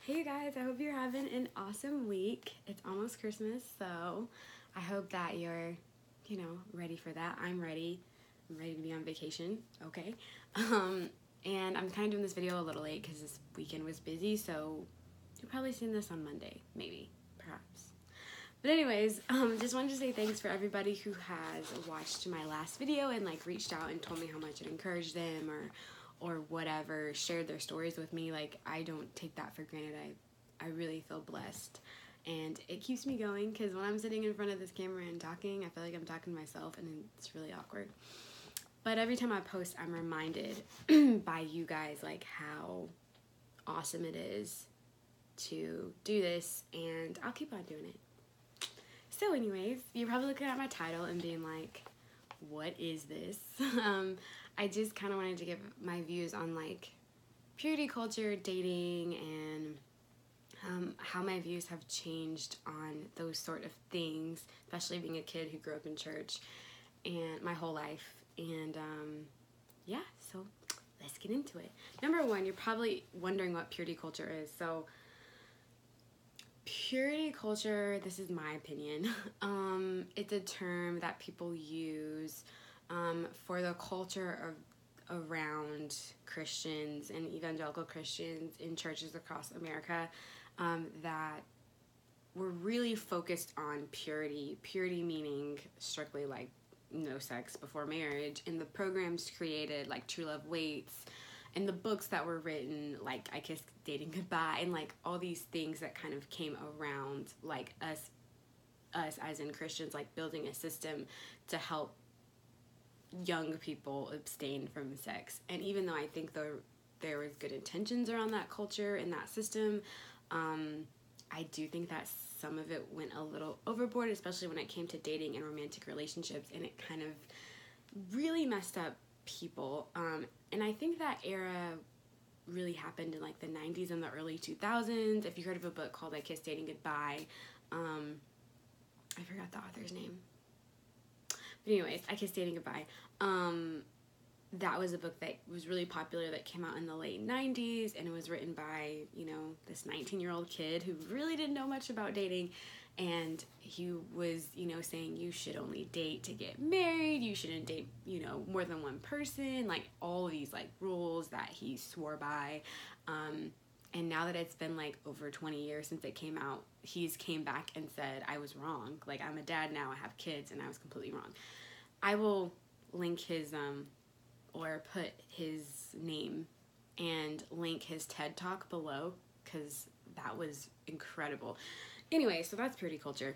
Hey you guys, I hope you're having an awesome week. It's almost Christmas, so I hope that you're, ready for that. I'm ready. I'm ready to be on vacation, okay? And I'm kind of doing this video a little late because this weekend was busy, so you'll probably see this on Monday, maybe, perhaps. But anyways, just wanted to say thanks for everybody who has watched my last video and reached out and told me how much it encouraged them or whatever, shared their stories with me. I don't take that for granted. I really feel blessed, and it keeps me going because when I'm sitting in front of this camera and talking, I feel like I'm talking to myself, and it's really awkward. But every time I post, I'm reminded by you guys how awesome it is to do this, and I'll keep on doing it. So anyways, you're probably looking at my title and being like, what is this? I just kind of wanted to give my views on purity culture, dating, and how my views have changed on those sort of things, especially being a kid who grew up in church and my whole life. And yeah, so let's get into it. Number one, you're probably wondering what purity culture is. So purity culture, this is my opinion, it's a term that people use for the culture around Christians and evangelical Christians in churches across America that were really focused on purity. Purity meaning strictly no sex before marriage, and the programs created True Love Waits, and the books that were written I Kissed Dating Goodbye, and all these things that kind of came around us as in Christians, building a system to help young people abstain from sex. And even though I think there was good intentions around that culture and that system, I do think that some of it went a little overboard, especially when it came to dating and romantic relationships, and it kind of really messed up people. And I think that era really happened in the 90s and the early 2000s. If you heard of a book called I Kissed Dating Goodbye, I forgot the author's name. But anyways, I Kissed Dating Goodbye. That was a book that was really popular that came out in the late 90s, and it was written by, this 19-year-old kid who really didn't know much about dating, and he was, saying you should only date to get married, you shouldn't date, more than one person, all these, rules that he swore by. And now that it's been over 20 years since it came out, he's came back and said, I was wrong. I'm a dad now, I have kids, and I was completely wrong. I will link his, or put his name and link his TED Talk below, because that was incredible. Anyway, so that's purity culture.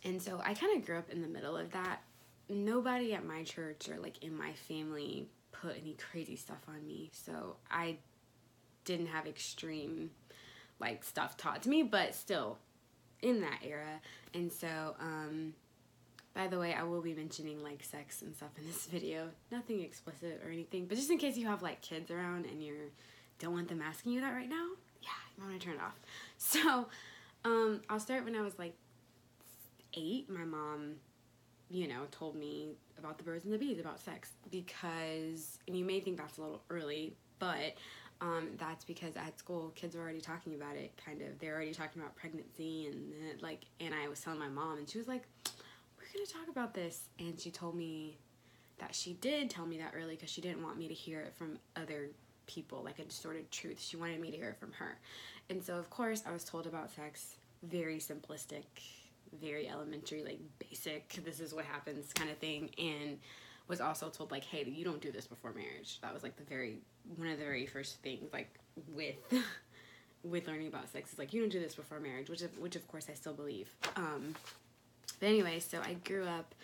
And so I kind of grew up in the middle of that. Nobody at my church or in my family put any crazy stuff on me, so I didn't have extreme stuff taught to me, but still in that era. And so by the way, I will be mentioning sex and stuff in this video. Nothing explicit or anything, but just in case you have kids around and you don't want them asking you that right now, yeah, you want to turn it off. So I'll start when I was 8. My mom, told me about the birds and the bees, about sex, because, and you may think that's a little early, but that's because at school kids are already talking about it, kind of. They're already talking about pregnancy, and and I was telling my mom, and she was like, we're gonna talk about this. And she told me that she did tell me that early because she didn't want me to hear it from other people, a distorted truth. She wanted me to hear it from her. And so of course I was told about sex, very simplistic, very elementary, basic, this is what happens kind of thing, and was also told hey, you don't do this before marriage. That was one of the very first things with learning about sex is you don't do this before marriage, which of course I still believe. But anyway, so I grew up,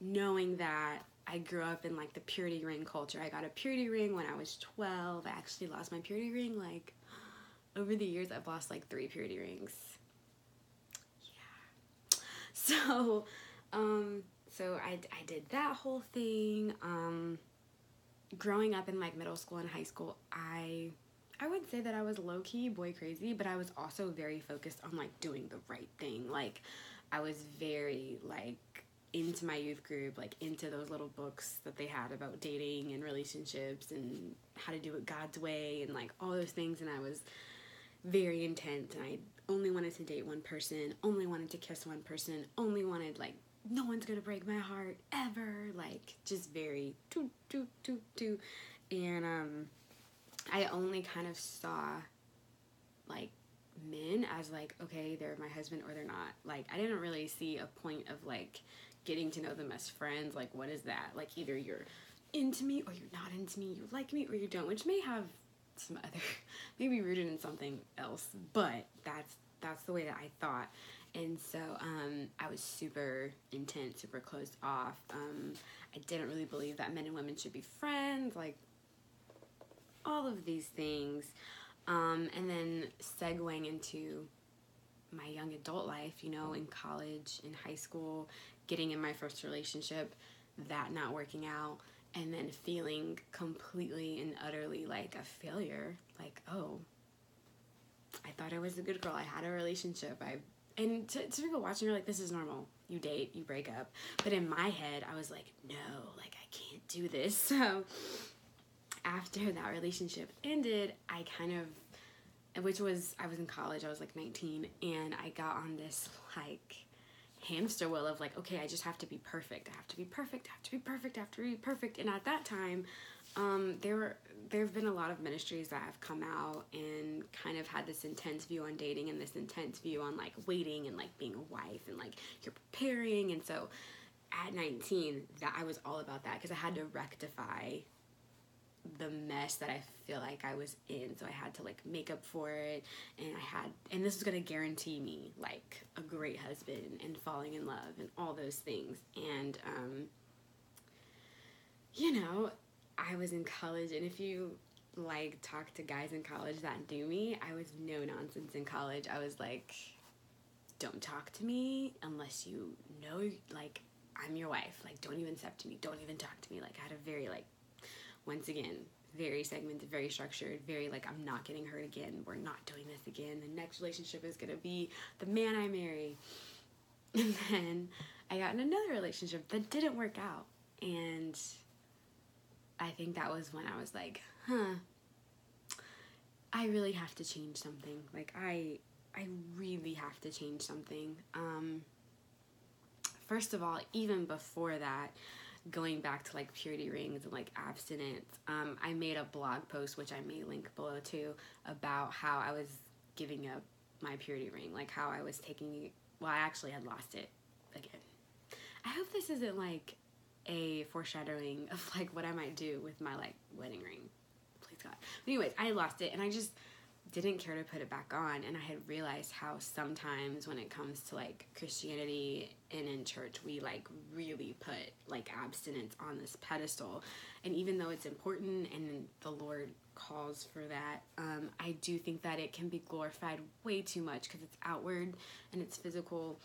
knowing that I grew up in the purity ring culture. I got a purity ring when I was 12. I actually lost my purity ring over the years. I've lost 3 purity rings. Yeah. So I did that whole thing. Growing up in middle school and high school, I would say that I was low-key boy crazy, but I was also very focused on doing the right thing. I was very into my youth group, like into those little books that they had about dating and relationships and how to do it God's way and like all those things. And I was very intense, and I only wanted to date one person, only wanted to kiss one person, only wanted, like, no one's gonna break my heart ever, like, just very do. And I only kind of saw, like, men as, like, okay, they're my husband or they're not. Like, I didn't really see a point of, like, getting to know them as friends. Like, what is that? Like, either you're into me or you're not into me, you like me or you don't, which may have some other, maybe rooted in something else, but that's the way that I thought. And so I was super intense, super closed off. I didn't really believe that men and women should be friends, like all of these things. And then segueing into my young adult life, you know, in college, in high school, getting in my first relationship, that not working out, and then feeling completely and utterly like a failure. Like, oh, I thought I was a good girl. I had a relationship. And to people watching, you're like, this is normal. You date, you break up. But in my head, I was like, no, like, I can't do this. So after that relationship ended, I kind of, I was in college. I was like 19, and I got on this like hamster wheel of like, okay, I just have to be perfect. I have to be perfect. I have to be perfect. I have to be perfect. And at that time, there have been a lot of ministries that have come out and kind of had this intense view on dating and this intense view on like waiting and like being a wife and like you're preparing. And so at 19, that I was all about that because I had to rectify the mess that I feel like I was in. So I had to like make up for it, and this was going to guarantee me like a great husband and falling in love and all those things. And you know, I was in college, and if you like talk to guys in college that knew me, I was no nonsense in college. I was like, don't talk to me unless you know like I'm your wife. Like, don't even step to me, don't even talk to me. Like, I had a very like, once again, very segmented, very structured, very like, I'm not getting hurt again. We're not doing this again. The next relationship is going to be the man I marry. And then I got in another relationship that didn't work out. And I think that was when I was like, I really have to change something. Like, I really have to change something. First of all, even before that, going back to like purity rings and like abstinence, I made a blog post, which I may link below too, about how I was giving up my purity ring, like how I was taking, well, I actually had lost it again. I hope this isn't like a foreshadowing of like what I might do with my like wedding ring, please God. But anyways, I lost it, and I just didn't care to put it back on. And I had realized how sometimes when it comes to like Christianity and in church, we like really put like abstinence on this pedestal. And even though it's important and the Lord calls for that, I do think that it can be glorified way too much because it's outward and it's physical.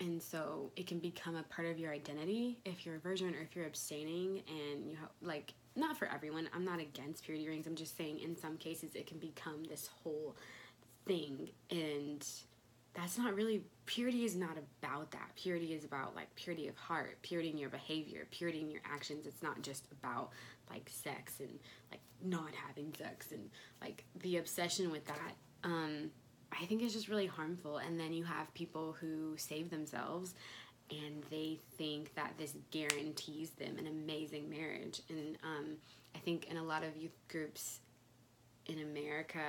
And so it can become a part of your identity if you're a virgin or if you're abstaining, and you have like, not for everyone, I'm not against purity rings, I'm just saying in some cases it can become this whole thing, and that's not really, purity is not about that. Purity is about like purity of heart, purity in your behavior, purity in your actions. It's not just about like sex and like not having sex and like the obsession with that. I think it's just really harmful. And then you have people who save themselves and they think that this guarantees them an amazing marriage. And I think in a lot of youth groups in America,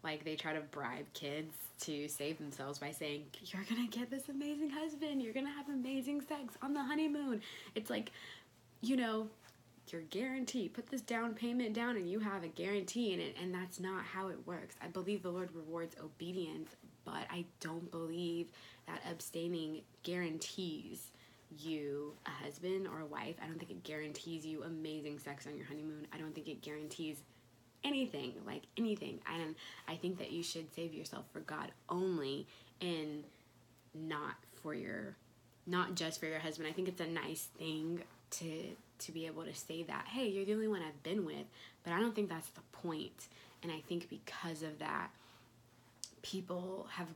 like they try to bribe kids to save themselves by saying, you're gonna get this amazing husband, you're gonna have amazing sex on the honeymoon. It's like, you know, your guarantee, put this down payment down and you have a guarantee in it. And that's not how it works. I believe the Lord rewards obedience, but I don't believe that abstaining guarantees you a husband or a wife. I don't think it guarantees you amazing sex on your honeymoon. I don't think it guarantees anything, like anything. And I think that you should save yourself for God only, and not just for your husband. I think it's a nice thing to be able to say that, hey, you're the only one I've been with, but I don't think that's the point. And I think because of that, people have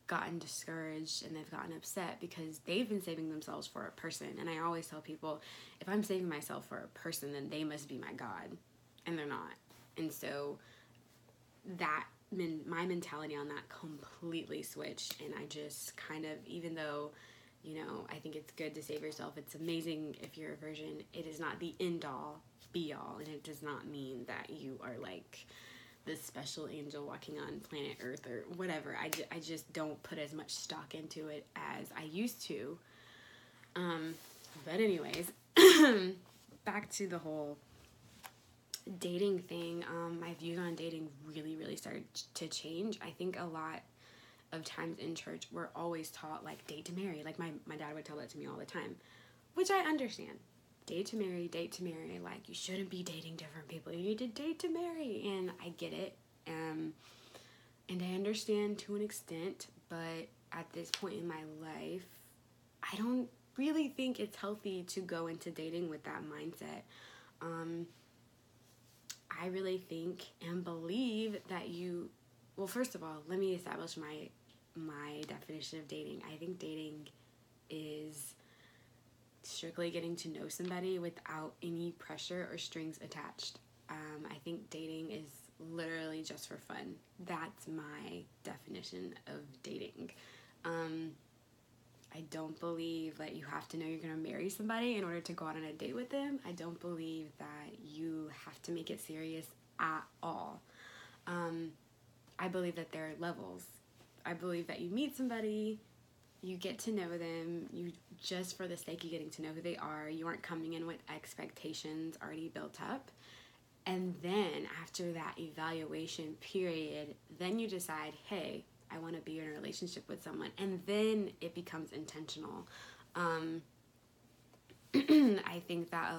gotten discouraged and they've gotten upset because they've been saving themselves for a person. And I always tell people, if I'm saving myself for a person, then they must be my God, and they're not. And so that my mentality on that completely switched, and I just kind of, even though, you know, I think it's good to save yourself, it's amazing if you're a virgin, it is not the end all be all, and it does not mean that you are like this special angel walking on planet Earth or whatever. I just don't put as much stock into it as I used to. But anyways, back to the whole dating thing. My views on dating really started to change. I think a lot of times in church we're always taught like date to marry. Like my dad would tell that to me all the time, which I understand. Date to marry, like you shouldn't be dating different people. You need to date to marry, and I get it. And I understand to an extent, but at this point in my life, I don't really think it's healthy to go into dating with that mindset. I really think and believe that well, first of all, let me establish my definition of dating. I think dating is strictly getting to know somebody without any pressure or strings attached. I think dating is literally just for fun. That's my definition of dating. I don't believe that you have to know you're going to marry somebody in order to go out on a date with them. I don't believe that you have to make it serious at all. I believe that there are levels. I believe that you meet somebody, you get to know them, you just for the sake of getting to know who they are, you aren't coming in with expectations already built up. And then after that evaluation period, then you decide, hey, I want to be in a relationship with someone. And then it becomes intentional. I think that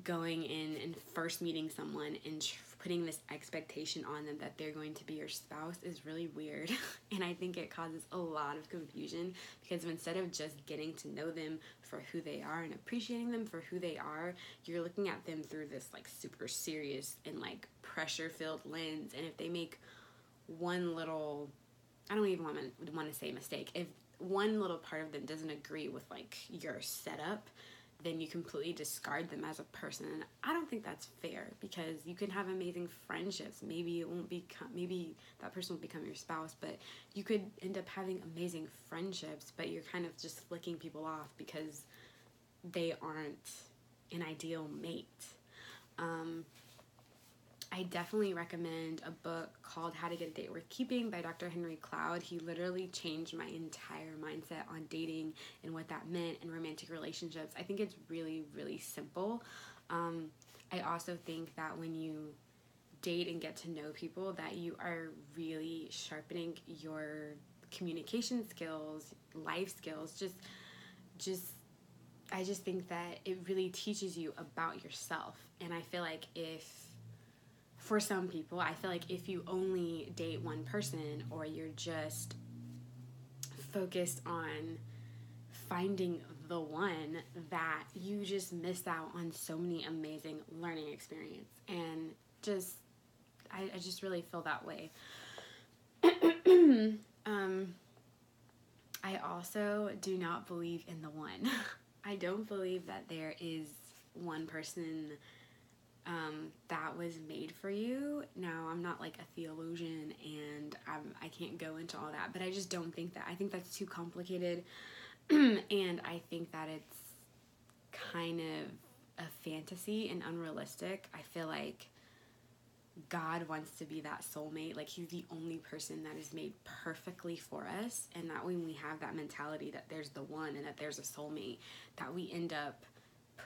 going in and first meeting someone and putting this expectation on them that they're going to be your spouse is really weird. And I think it causes a lot of confusion, because instead of just getting to know them for who they are and appreciating them for who they are, you're looking at them through this like super serious and like pressure filled lens. And if they make one little, I don't even want to say mistake, if one little part of them doesn't agree with like your setup, then you completely discard them as a person. And I don't think that's fair, because you can have amazing friendships. Maybe that person will become your spouse, but you could end up having amazing friendships, but you're kind of just flicking people off because they aren't an ideal mate. I definitely recommend a book called How to Get a Date Worth Keeping by Dr. Henry Cloud. He literally changed my entire mindset on dating and what that meant in romantic relationships. I think it's really simple. I also think that when you date and get to know people, that you are really sharpening your communication skills, life skills. I just think that it really teaches you about yourself. And I feel like for some people, I feel like if you only date one person, or you're just focused on finding the one, that you just missed out on so many amazing learning experience. And I just really feel that way. I also do not believe in the one. I don't believe that there is one person that was made for you. Now, I'm not like a theologian, and I can't go into all that, but I just don't think that. I think that's too complicated, and I think that it's kind of a fantasy and unrealistic. I feel like God wants to be that soulmate. Like, he's the only person that is made perfectly for us, and that when we have that mentality that there's the one and that there's a soulmate, that we end up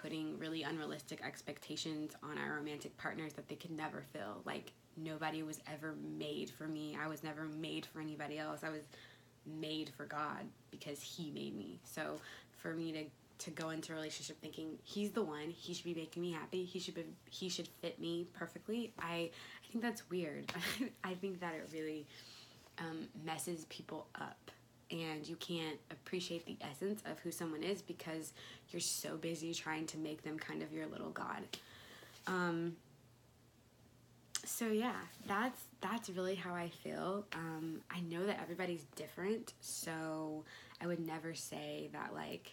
putting really unrealistic expectations on our romantic partners that they could never fill. Like, nobody was ever made for me. I was never made for anybody else. I was made for God because he made me. So for me to go into a relationship thinking he's the one, he should be making me happy, he should fit me perfectly, I think that's weird. I think that it really messes people up. And you can't appreciate the essence of who someone is because you're so busy trying to make them kind of your little God. So yeah, that's really how I feel. I know that everybody's different, so I would never say that like,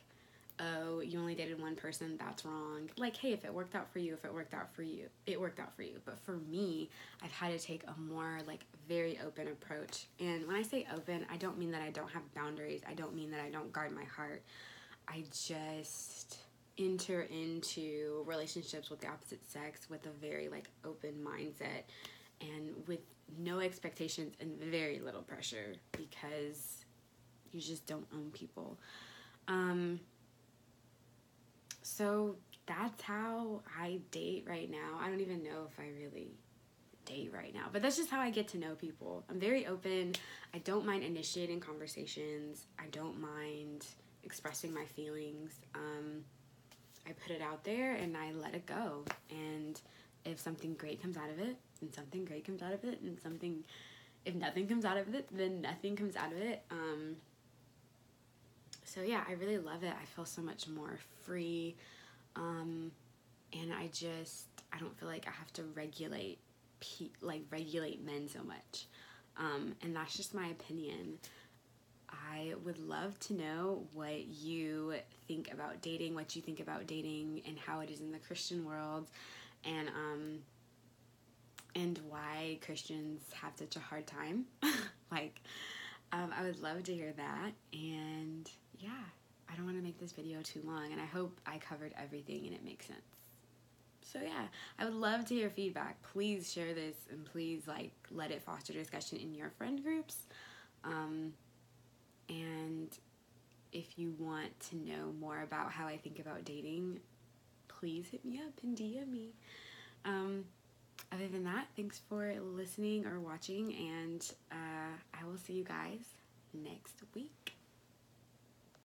oh, you only dated one person, that's wrong. Like, hey, if it worked out for you, if it worked out for you, it worked out for you. But for me, I've had to take a more like very open approach. And when I say open, I don't mean that I don't have boundaries. I don't mean that I don't guard my heart. I just enter into relationships with the opposite sex with a very like open mindset and with no expectations and very little pressure, because you just don't own people. So that's how I date right now. I don't even know if I really date right now, but that's just how I get to know people. I'm very open. I don't mind initiating conversations. I don't mind expressing my feelings. I put it out there and I let it go. And if something great comes out of it, then something great comes out of it, and if nothing comes out of it, then nothing comes out of it. So yeah, I really love it. I feel so much more free. And I don't feel like I have to regulate men so much. And that's just my opinion. I would love to know what you think about dating, and how it is in the Christian world, and why Christians have such a hard time. I would love to hear that. And yeah, I don't want to make this video too long, and I hope I covered everything and it makes sense. So yeah, I would love to hear feedback. Please share this, and please let it foster discussion in your friend groups. And if you want to know more about how I think about dating, please hit me up and DM me. Other than that, thanks for listening or watching, and I will see you guys next week.